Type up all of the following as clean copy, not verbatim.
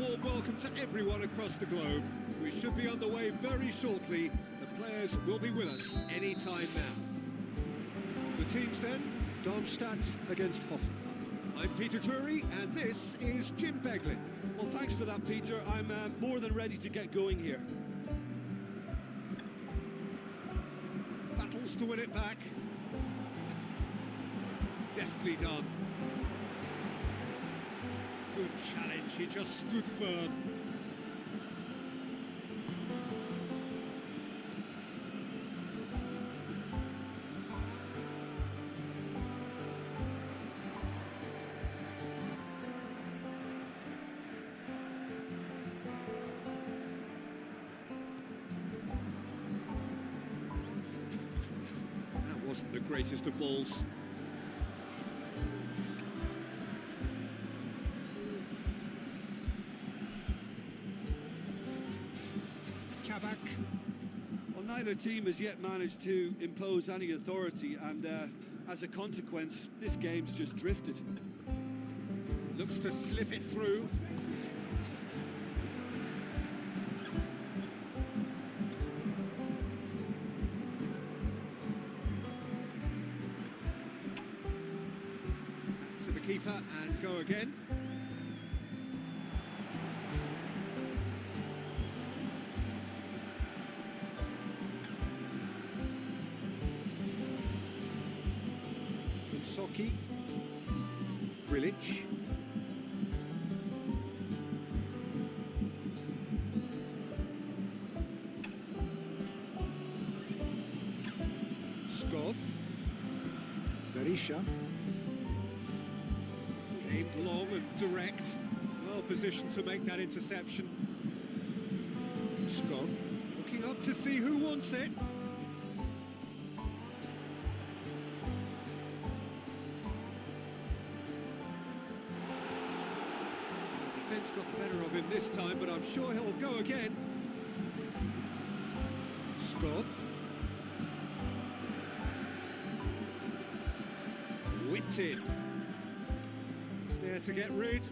warm welcome to everyone across the globe. We should be on the way very shortly. The players will be with us any time now. The teams then, Darmstadt against Hoffenheim. I'm Peter Drury, and this is Jim Beglin. Well, thanks for that, Peter. I'm more than ready to get going here. Battles to win it back. Deftly done. Good challenge, he just stood firm. That wasn't the greatest of balls. Well, neither team has yet managed to impose any authority, and as a consequence, this game's just drifted. Looks to slip it through. Back to the keeper and go again. Socky, Grillage, Skov, Berisha, aimed long and direct, well positioned to make that interception. Skov, looking up to see who wants it. Got the better of him this time, but I'm sure he'll go again. Skov. Whipped in. He's there to get rid.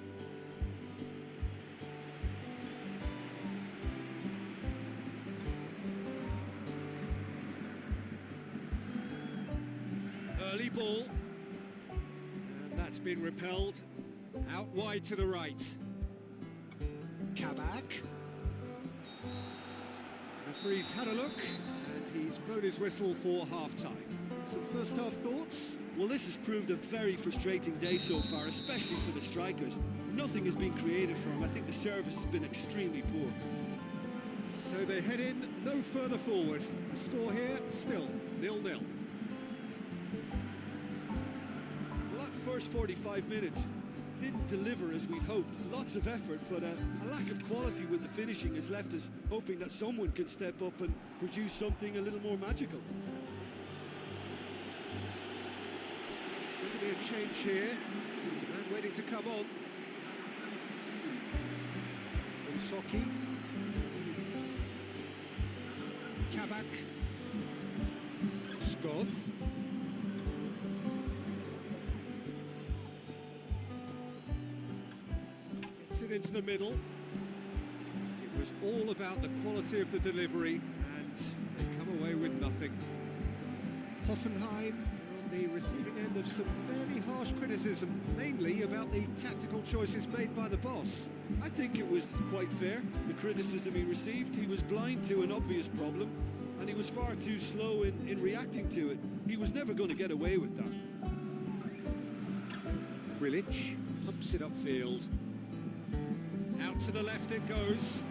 Early ball. And that's been repelled. Out wide to the right. Kabak. Referee's had a look, and he's blown his whistle for half-time. Some first-half thoughts? Well, this has proved a very frustrating day so far, especially for the strikers. Nothing has been created for them. I think the service has been extremely poor. So they head in no further forward. The score here, still 0-0. Well, that first 45 minutes didn't deliver as we'd hoped. Lots of effort, but a lack of quality with the finishing has left us hoping that someone can step up and produce something a little more magical. There's going to be a change here. There's a man waiting to come on. And Socky. Kabak. Skov. Into the middle. It was all about the quality of the delivery, and they come away with nothing. Hoffenheim are on the receiving end of some fairly harsh criticism, mainly about the tactical choices made by the boss. I think it was quite fair, the criticism he received. He was blind to an obvious problem, and he was far too slow in reacting to it. He was never going to get away with that. Grillage pumps it upfield. Out to the left it goes.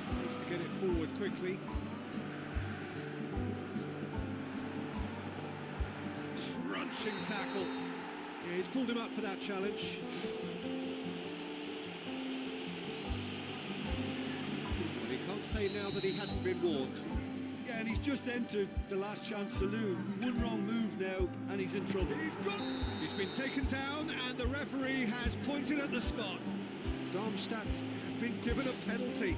Tries to get it forward quickly. Crunching tackle. Yeah, he's pulled him up for that challenge. Well, he can't say now that he hasn't been warned. Yeah, and he's just entered the last chance saloon. One wrong move now, and he's in trouble. He's been taken down, and the referee has pointed at the spot. Darmstadt have been given a penalty.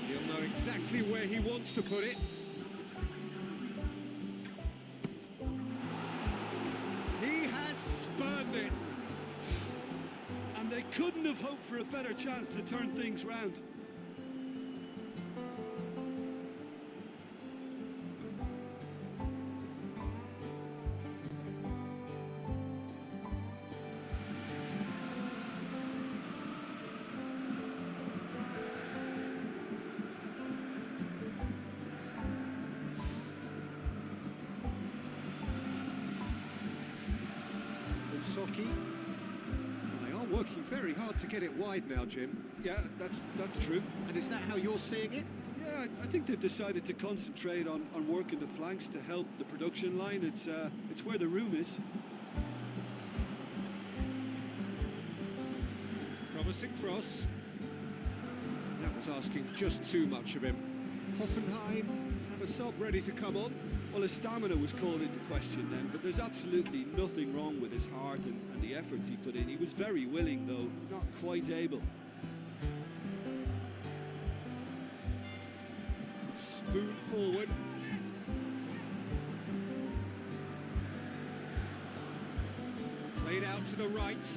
He'll know exactly where he wants to put it. couldn't have hoped for a better chance to turn things round. Socky. They are working very hard to get it wide now, Jim. Yeah, that's true. And is that how you're seeing it? Yeah, I think they've decided to concentrate on working the flanks to help the production line. It's where the room is. Promising cross. That was asking just too much of him. Hoffenheim have a sub ready to come on. Well, his stamina was called into question then, but there's absolutely nothing wrong with his heart and the efforts he put in. He was very willing, though, not quite able. Spoon forward. Played out to the right.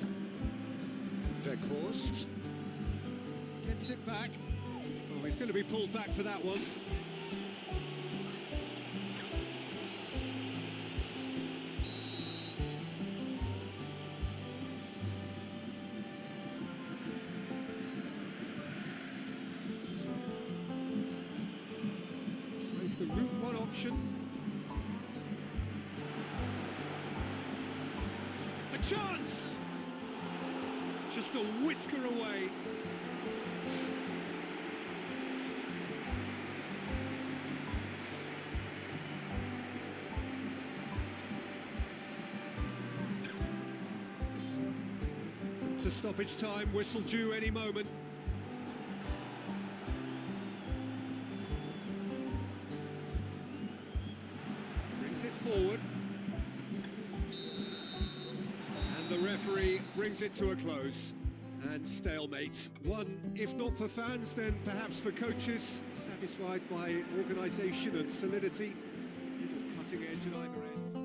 Weghorst gets it back. Oh, he's going to be pulled back for that one. Tries the route one option. A chance! Just a whisker away. To stoppage time, whistle due any moment. Brings it forward. And the referee brings it to a close. And stalemate. One, if not for fans, then perhaps for coaches, satisfied by organisation and solidity. Little cutting edge at either end.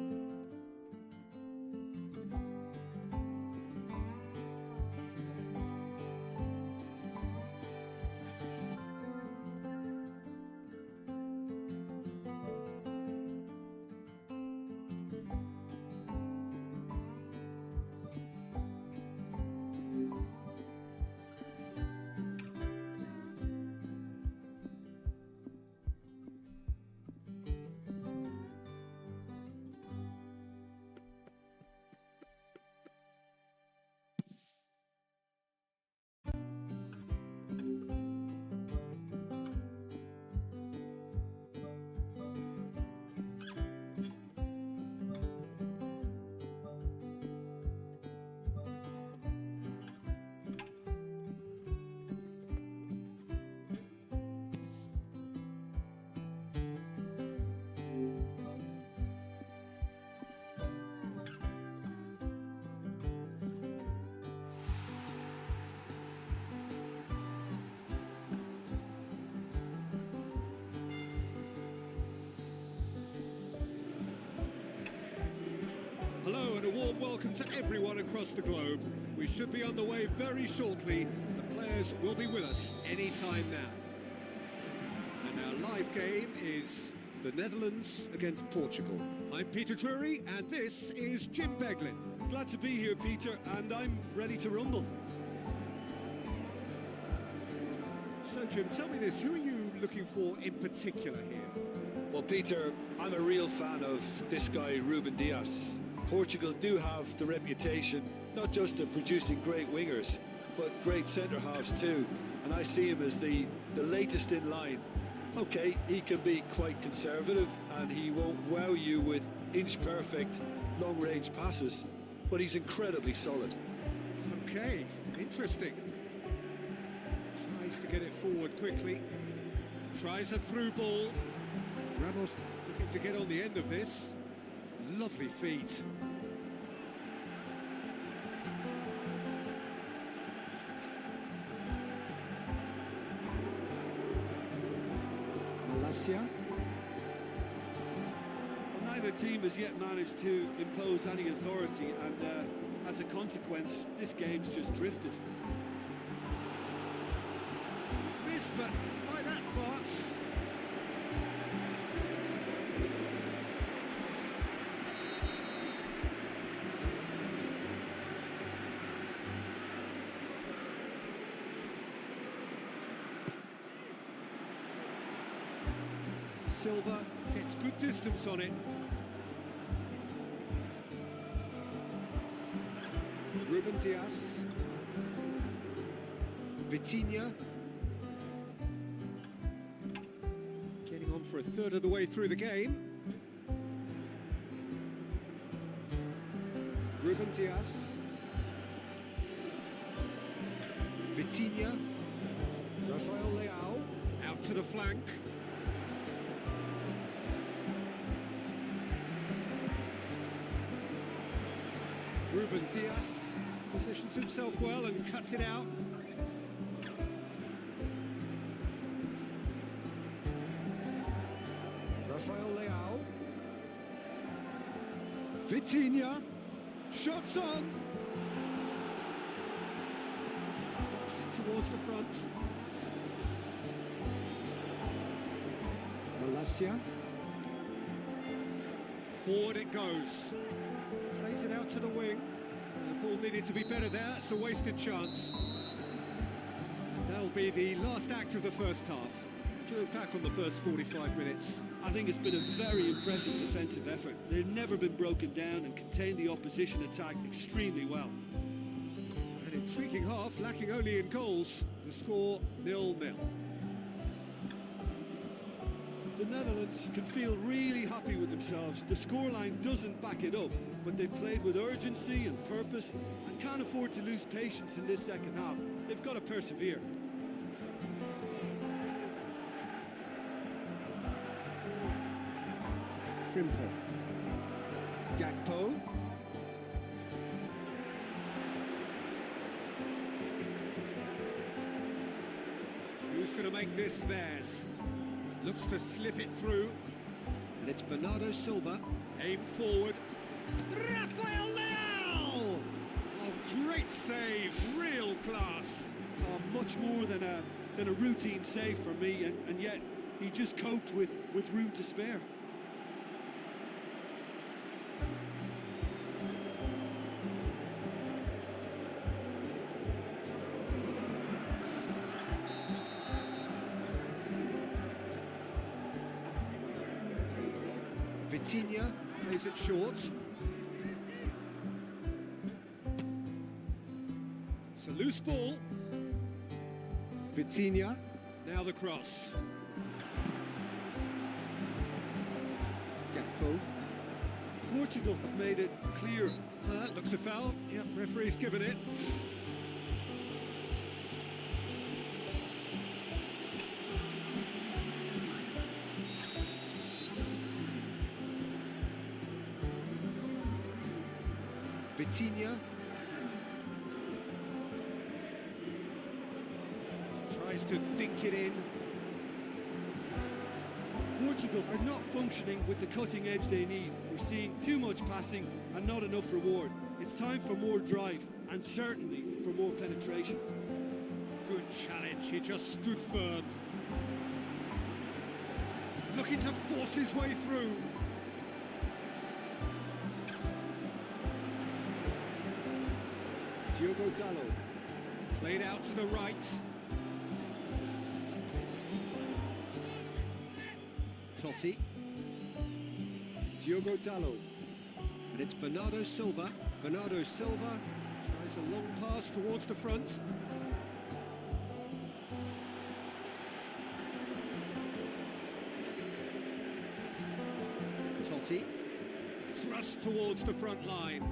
Hello and a warm welcome to everyone across the globe. We should be on the way very shortly. The players will be with us any time now. And our live game is the Netherlands against Portugal. I'm Peter Drury and this is Jim Beglin. Glad to be here, Peter, and I'm ready to rumble. So Jim, tell me this, who are you looking for in particular here? Well, Peter, I'm a real fan of this guy, Ruben Dias. Portugal do have the reputation not just of producing great wingers, but great centre-halves too, and I see him as the latest in line. Okay, he can be quite conservative and he won't wow you with inch-perfect long-range passes, but he's incredibly solid. Okay, interesting. Tries to get it forward quickly. Tries a through ball. Ramos looking to get on the end of this. Lovely feet. Malacia. Well, neither team has yet managed to impose any authority, and as a consequence, this game's just drifted. He's missed, but by that far. Silva gets good distance on it. Ruben Dias. Vitinha. Getting on for a third of the way through the game. Ruben Dias. Vitinha. Rafael Leao. Out to the flank. Ruben Dias positions himself well and cuts it out. Rafael Leao. Vitinha. Shots on. Knocks it towards the front. Malacia. Forward it goes. Plays it out to the wing. The ball needed to be better there. It's a wasted chance. And that'll be the last act of the first half. Do you look back on the first 45 minutes? I think it's been a very impressive defensive effort. They've never been broken down and contained the opposition attack extremely well. An intriguing half, lacking only in goals. The score 0-0. The Netherlands can feel really happy with themselves. The scoreline doesn't back it up, but they've played with urgency and purpose and can't afford to lose patience in this second half. They've got to persevere. Frimpong. Gakpo. Who's going to make this theirs? Looks to slip it through. And it's Bernardo Silva. Aim forward. Rafael Leao! Oh, great save. Real class. Much more than a routine save for me, and yet he just coped with room to spare. Vitinha plays it short. It's a loose ball. Vitinha. Now the cross. Gakpo. Portugal have made it clear. That looks a foul. Yep, referee's given it. Vitinha tries to dink it in. Portugal are not functioning with the cutting edge they need. We're seeing too much passing and not enough reward. It's time for more drive and certainly for more penetration. Good challenge, he just stood firm. Looking to force his way through. Diogo Dalot, played out to the right. Totti. Diogo Dalot. And it's Bernardo Silva. Bernardo Silva tries a long pass towards the front. Totti. Thrust towards the front line.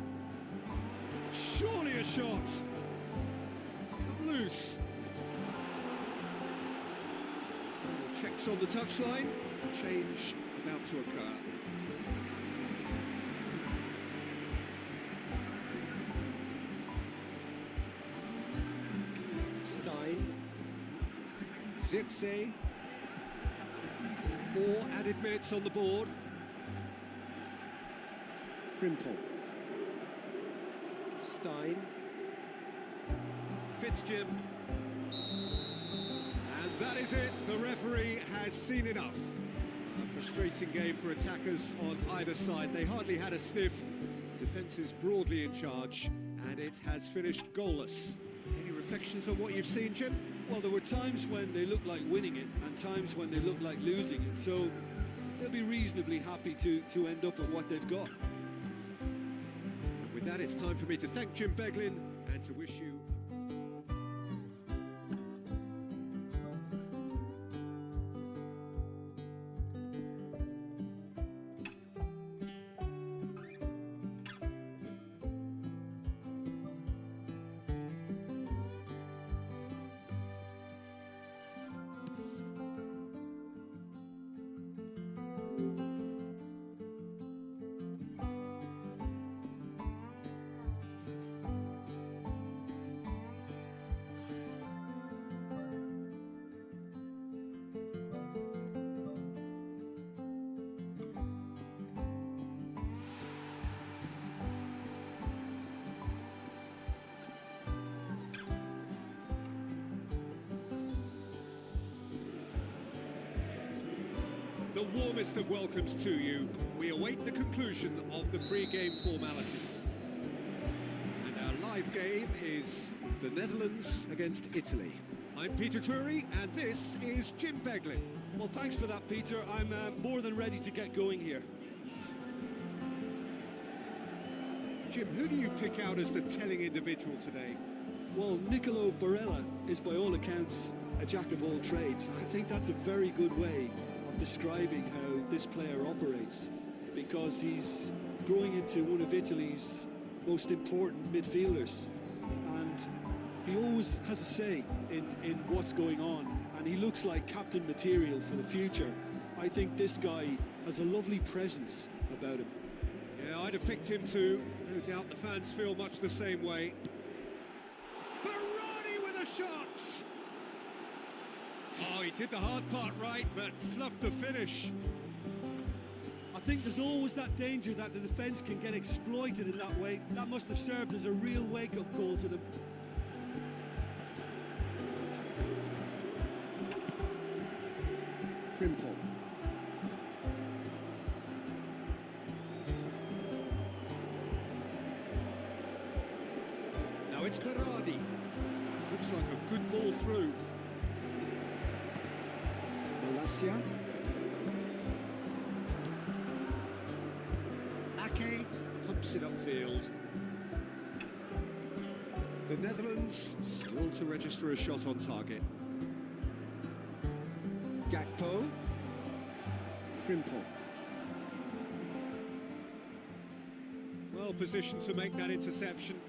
Surely a shot. It's come loose. Final checks on the touchline. A change about to occur. Stein. Zirkzee. 4 added minutes on the board. Frimpong. Stein. Fitzjim. And that is it. The referee has seen enough. A frustrating game for attackers on either side. They hardly had a sniff. Defence is broadly in charge, and it has finished goalless. Any reflections on what you've seen, Jim? Well, there were times when they looked like winning it and times when they looked like losing it, so they'll be reasonably happy to end up at what they've got. And with that, it's time for me to thank Jim Beglin and to wish you... The warmest of welcomes to you. We await the conclusion of the pre-game formalities. And our live game is the Netherlands against Italy. I'm Peter Drury, and this is Jim Beglin. Well, thanks for that, Peter. I'm more than ready to get going here. Jim, who do you pick out as the telling individual today? Well, Nicolo Barella is by all accounts a jack of all trades. I think that's a very good way of describing how this player operates, because he's growing into one of Italy's most important midfielders, and he always has a say in what's going on, and he looks like captain material for the future. I think this guy has a lovely presence about him. Yeah, I'd have picked him too. No doubt the fans feel much the same way. Barani with a shot! Oh, he did the hard part right, but fluffed the finish. I think there's always that danger that the defence can get exploited in that way. That must have served as a real wake-up call to them. Frimpong. Now it's Berardi. Looks like a good ball through. Malacia. Ake pumps it upfield. The Netherlands still to register a shot on target. Gakpo. Frimpong. Well positioned to make that interception.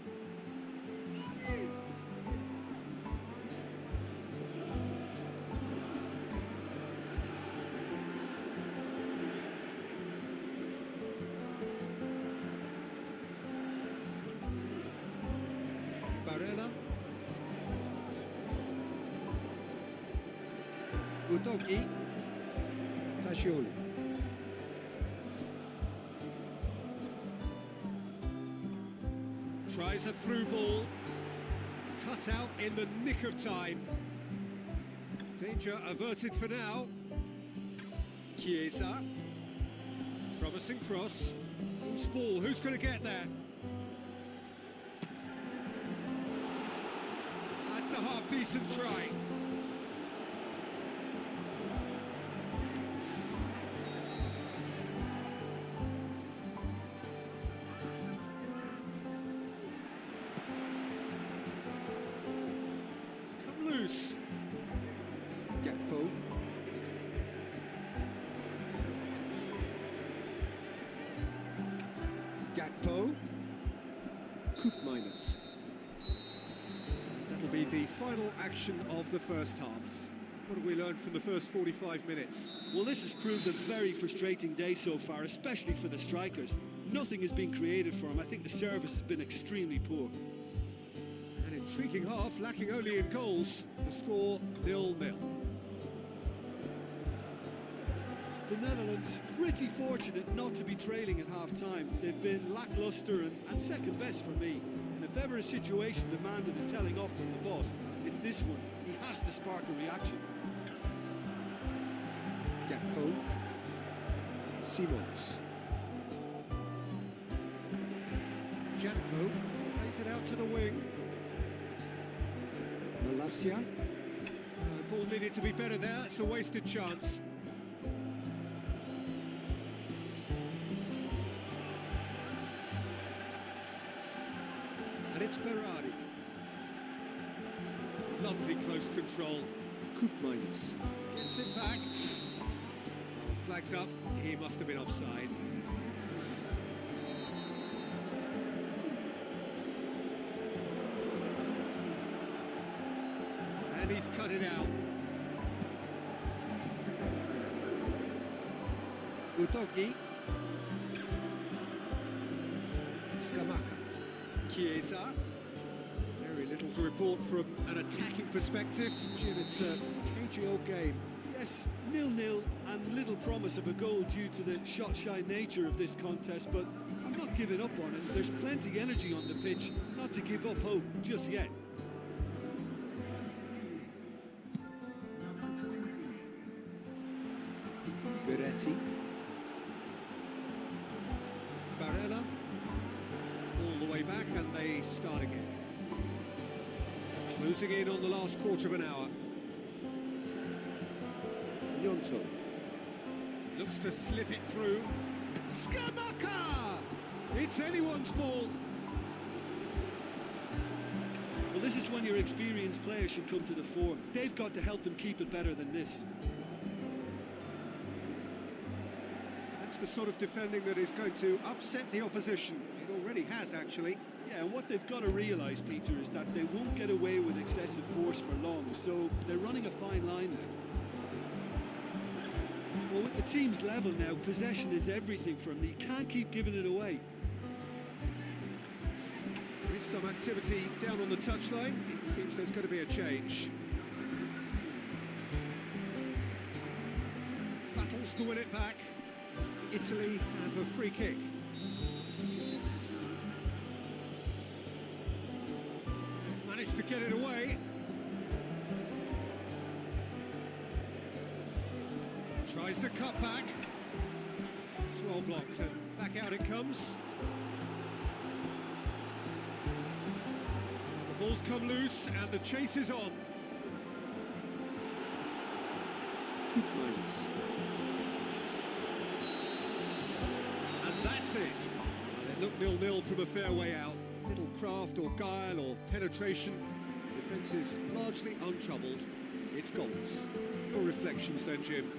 Barella. Udogi. Fagioli. Tries a through ball. Cut out in the nick of time. Danger averted for now. Chiesa. Promising cross. Loose ball. Who's going to get there? That's a half-decent try. It's come loose. Gakpo. Gakpo. Coop minus. That'll be the final action of the first half. What have we learned from the first 45 minutes? Well, this has proved a very frustrating day so far, especially for the strikers. Nothing has been created for them. I think the service has been extremely poor. An intriguing half, lacking only in goals. The score 0-0. The Netherlands pretty fortunate not to be trailing at half-time. They've been lacklustre and second best for me in a If ever a situation demanded a telling off from the boss, it's this one. He has to spark a reaction. Gakpo. Simons. Gakpo plays it out to the wing. Malacia. Ball needed to be better there. It's a wasted chance. And it's Berardi. Lovely close control. Koopmeiners gets it back. Flags up. He must have been offside. And he's cut it out. Udogi. Scamacca. Chiesa. Very little to report from an attacking perspective. Jim, it's a cagey old game. Yes, 0-0 and little promise of a goal due to the shot-shy nature of this contest, but I'm not giving up on it. There's plenty energy on the pitch, not to give up hope just yet. Beretti. Barella. All the way back and they start again. Closing in on the last quarter of an hour. Yonto. Looks to slip it through. Scamacca! It's anyone's ball. Well, this is when your experienced players should come to the fore. They've got to help them keep it better than this. That's the sort of defending that is going to upset the opposition. It already has, actually. Yeah, and what they've got to realise, Peter, is that they won't get away with excessive force for long, so they're running a fine line now. Well, with the team's level now, possession is everything for them. You can't keep giving it away. There is some activity down on the touchline. It seems there's going to be a change. Battles to win it back. Italy have a free kick. They've managed to get it away. Tries to cut back. It's well blocked and back out it comes. The ball's come loose and the chase is on. Koopmeiners. And that's it. Well, it looked 0-0 from a fair way out. Little craft or guile or penetration. Defence is largely untroubled. It's goals. Your reflections then, Jim?